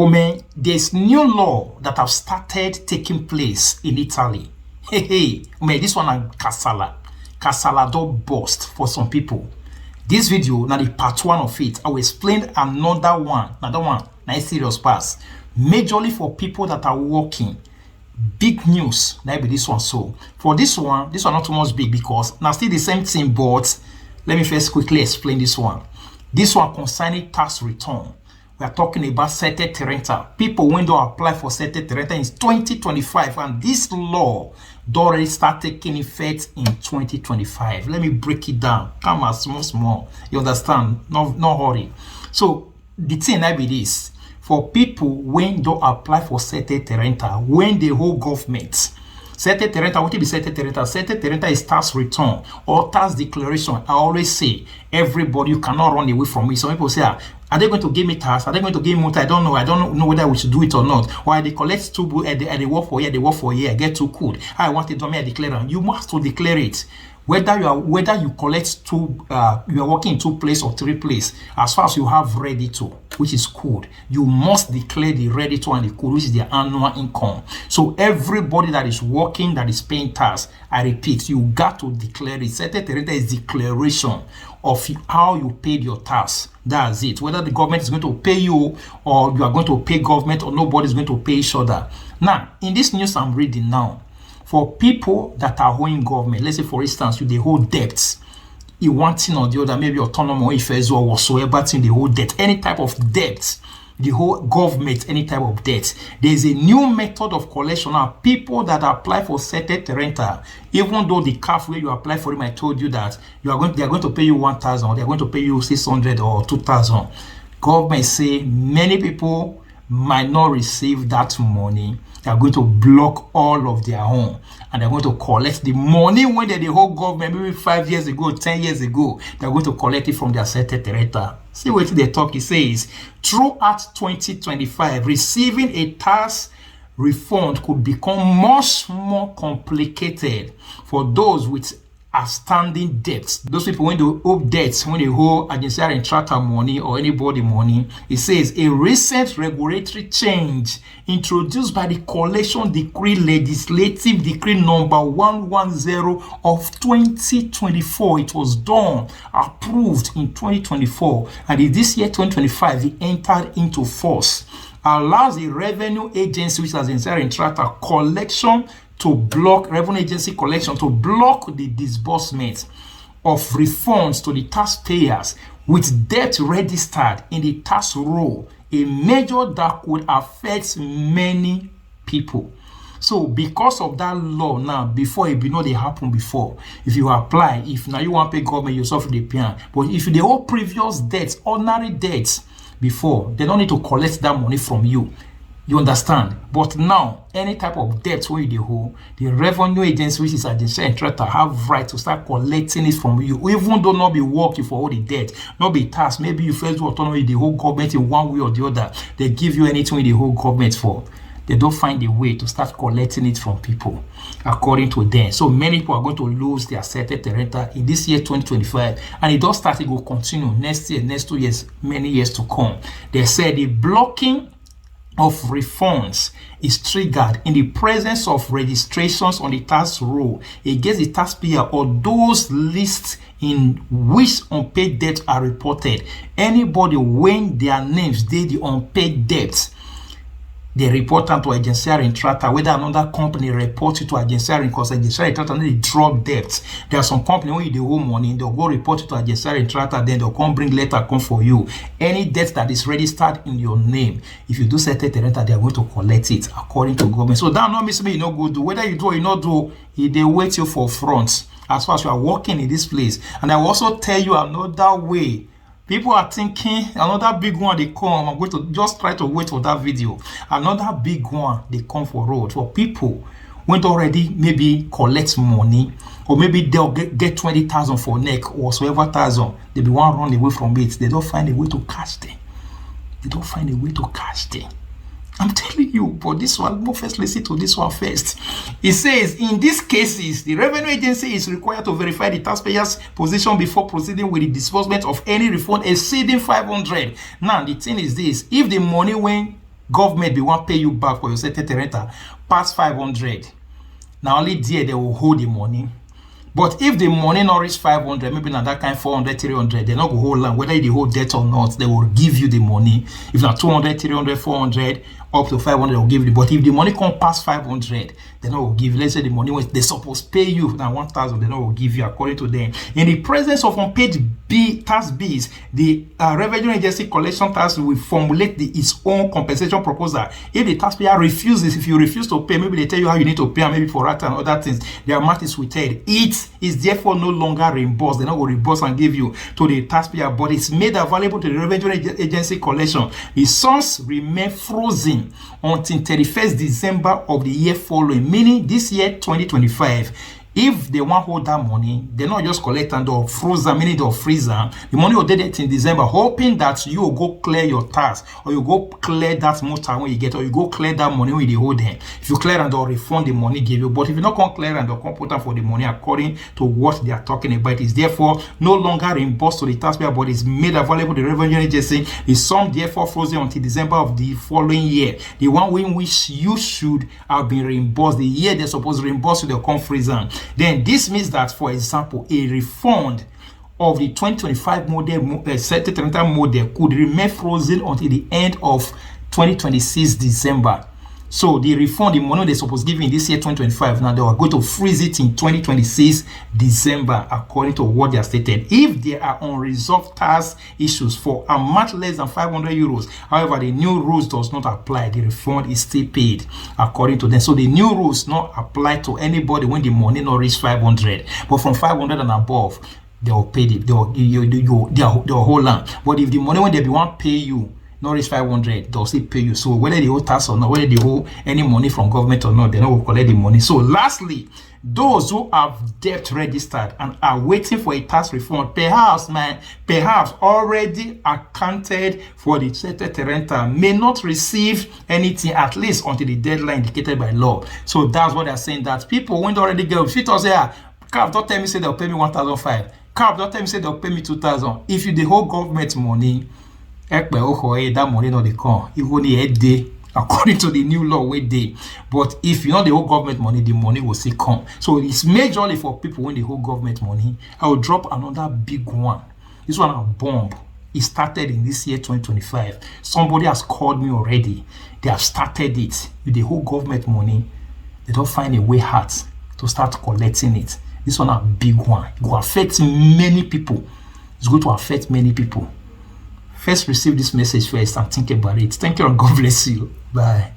Oh man, there's new law that have started taking place in Italy. Hey, man, this one a Casala don't burst for some people. This video, now the part one of it, I will explain another one, nice serious pass. Majorly for people that are working. Big news, that be this one. So for this one not too much big because now still the same thing, but let me first quickly explain this one. This one concerning tax return. We are talking about certified renter. People when they apply for certified renter in 2025, and this law already start taking effect in 2025. Let me break it down. Come as small. You understand? No hurry. So the thing I be this. For people when they apply for certified renter, when the whole government certified renter, what will be certified renter? Certified renter is tax return or tax declaration. I always say, everybody, you cannot run away from it. Some people say, are they going to give me tax? Are they going to give me multi? I don't know whether we should do it or not. Or they collect too and they work for a year, I get too good. I want it to me, I declare. You must to declare it. Whether you collect you are working in 2 places or 3 places, as far as you have ready to, which is code, you must declare the ready to and the code, which is their annual income. So everybody that is working, that is paying tax, I repeat, you got to declare it. Certified renter is declaration of how you paid your tax. That's it. Whether the government is going to pay you or you are going to pay government or nobody is going to pay each other. Now, in this news I'm reading now, for people that are owing government, let's say for instance, they hold debts, in one thing or the other, maybe autonomous or if or whatsoever thing, they hold debt, any type of debt, the whole government, any type of debt. There's a new method of collection now. People that apply for certified renter, even though the CAF where you apply for it, I told you that they are going to pay you 1,000, or they are going to pay you 600 or 2,000. Government say many people might not receive that money. They are going to block all of their own, and they're going to collect the money when the whole government, maybe 5 years ago, 10 years ago, they're going to collect it from their certified renter. See what they talk. It says, throughout 2025, receiving a tax refund could become much more complicated for those with outstanding debts. Those people when they owe debts, when they owe agency and charter money or anybody money. It says a recent regulatory change introduced by the collection decree legislative decree number 110 of 2024. It was done, approved in 2024, and in this year 2025 it entered into force. Allows the revenue agency, which has agency and charter collection, to block revenue agency collection, to block the disbursement of refunds to the taxpayers with debt registered in the tax roll, a measure that could affect many people. So because of that law now, before it be not they happen before, if you apply, if now you want to pay government, yourself the pay. But if they owe previous debts, ordinary debts before, they don't need to collect that money from you. You understand? But now, any type of debt where you owe, the revenue agency, which is agency and charter, have right to start collecting it from you, even though not be working for all the debt, not be tax. Maybe you first do autonomy, the whole government in one way or the other. They give you anything with the whole government for. They don't find a way to start collecting it from people, according to them. So many people are going to lose their certified renter in this year 2025, and it does start. It will continue next year, next 2 years, many years to come. They said the blocking of refunds is triggered in the presence of registrations on the tax roll against the taxpayer or those lists in which unpaid debts are reported. Anybody when their names they the unpaid debts, they report them to agency and charter. Whether another company reports it to agency because agency and charter they drop debts. There are some company when you owe money, they'll go report it to agency and charter, then they'll come bring letter come for you. Any debt that is registered in your name, if you do certified renter, they are going to collect it according to government. So that not means you no go do. Whether you do or you not do, they wait you for front as far as you are working in this place. And I will also tell you another way. People are thinking another big one they come. I'm going to just try to wait for that video. Another big one they come for road for people when already maybe collect money, or maybe they'll get 20,000 for neck or whatsoever thousand. They be one run away from it. They don't find a way to catch them. They don't find a way to catch them. I'm telling you, but this one, go first listen to this one first. It says, in these cases, the revenue agency is required to verify the taxpayer's position before proceeding with the disbursement of any refund exceeding 500. Now, the thing is this, if the money when government be want pay you back for your certain rental pass 500. Now only there they will hold the money. But if the money not reach 500, maybe not that kind 400, 300, they not go hold land. Whether they hold debt or not, they will give you the money. If not 200, 300, 400, up to 500, they will give you. But if the money come past 500, they not will give you. Let's say the money was they supposed pay you now 1,000, they not will give you according to them. In the presence of unpaid tax bills, the revenue agency collection tax will formulate its own compensation proposal. If the taxpayer refuses, if you refuse to pay, maybe they tell you how you need to pay, and maybe for that and other things, the amount is withheld. It is therefore no longer reimbursed. They not will reimburse and give you to the taxpayer, but it's made available to the revenue agency collection. The sums remain frozen until 31st December of the year following, meaning this year 2025. If they want to hold that money, they not just collect and they'll frozen, meaning they'll freeze them. The money will did it in December, hoping that you will go clear your tax, or you go clear that most time when you get, or you go clear that money when you hold them. If you clear and they'll refund the money give you, but if you not come clear and they'll come put for the money according to what they are talking about, is therefore no longer reimbursed to the taxpayer, but is made available to the revenue agency. The sum therefore frozen until December of the following year. The one in which you should have been reimbursed, the year they're supposed to reimburse you, they'll come freeze them. Then this means that, for example, a refund of the 2025 model, certain rental model, could remain frozen until the end of 2026 December. So the refund, the money they're supposed to give in this year 2025, now they are going to freeze it in 2026 December, according to what they are stated. If there are unresolved tax issues for a amount less than 500 euros, however, the new rules does not apply. The refund is still paid according to them. So the new rules not apply to anybody when the money not reach 500, but from 500 and above, they will pay the whole land. But if the money when they be want pay you not reach 500, they'll still pay you. So whether they owe tax or not, whether they owe any money from government or not, they not will collect the money. So lastly, those who have debt registered and are waiting for a tax refund, perhaps already accounted for the certain rental, may not receive anything, at least until the deadline indicated by law. So that's what they're saying, that people when they already get if it was here, CAF don't tell me say they'll pay me 1,500. CAF don't tell me say they'll pay me 2,000. If you the whole government money, that money not they come. It only a day according to the new law way day. But if you know the whole government money, the money will still come. So it's majorly for people when the whole government money. I will drop another big one. This one a bomb. It started in this year 2025. Somebody has called me already. They have started it with the whole government money. They don't find a way out to start collecting it. This one a big one. It will affect many people. It's going to affect many people. First, receive this message first and think about it. Thank you and God bless you. Bye.